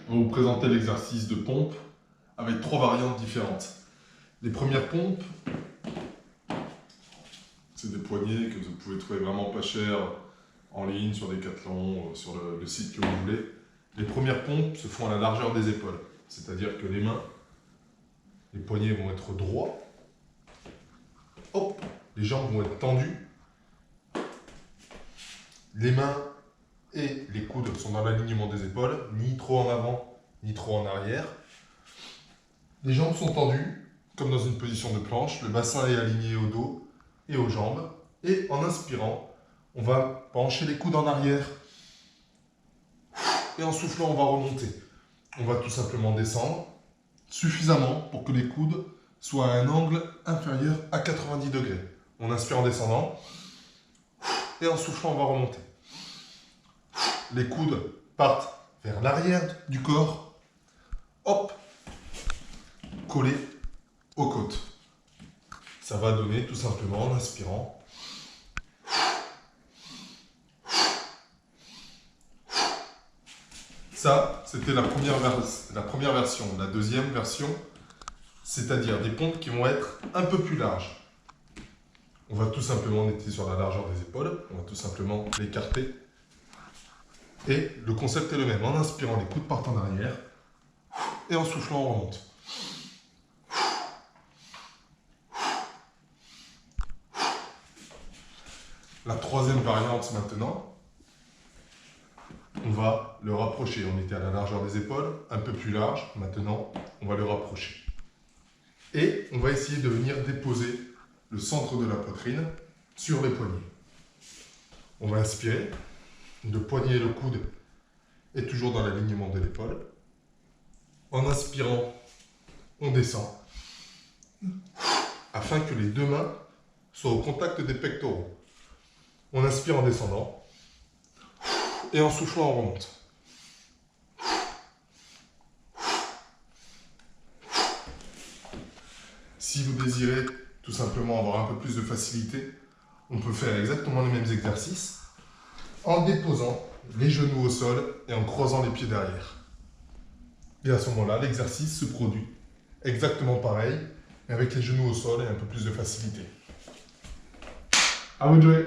On va vous présenter l'exercice de pompe avec 3 variantes différentes. Les premières pompes, c'est des poignées que vous pouvez trouver vraiment pas chères en ligne, sur Decathlon, sur le site que vous voulez. Les premières pompes se font à la largeur des épaules, c'est-à-dire que les mains, les poignets vont être droits, hop, les jambes vont être tendues, les mains et les coudes sont dans l'alignement des épaules, ni trop en avant, ni trop en arrière. Les jambes sont tendues, comme dans une position de planche, le bassin est aligné au dos et aux jambes. Et en inspirant, on va pencher les coudes en arrière. Et en soufflant, on va remonter. On va tout simplement descendre suffisamment pour que les coudes soient à un angle inférieur à 90 degrés. On inspire en descendant. Et en soufflant, on va remonter. Les coudes partent vers l'arrière du corps. Hop, collés aux côtes. Ça va donner tout simplement en inspirant. Ça, c'était la première version. La deuxième version, c'est-à-dire des pompes qui vont être un peu plus larges. On va tout simplement être sur la largeur des épaules, on va tout simplement l'écarter. Et le concept est le même. En inspirant, les coudes partent en arrière. Et en soufflant, on remonte. La troisième variante maintenant, on va le rapprocher. On était à la largeur des épaules, un peu plus large. Maintenant, on va le rapprocher. Et on va essayer de venir déposer le centre de la poitrine sur les poignets. On va inspirer. Le poignet et le coude est toujours dans l'alignement de l'épaule. En inspirant, on descend afin que les deux mains soient au contact des pectoraux. On inspire en descendant et en soufflant, on remonte. Si vous désirez tout simplement avoir un peu plus de facilité, on peut faire exactement les mêmes exercices en déposant les genoux au sol et en croisant les pieds derrière. Et à ce moment-là, l'exercice se produit exactement pareil, mais avec les genoux au sol et un peu plus de facilité. À vous de jouer!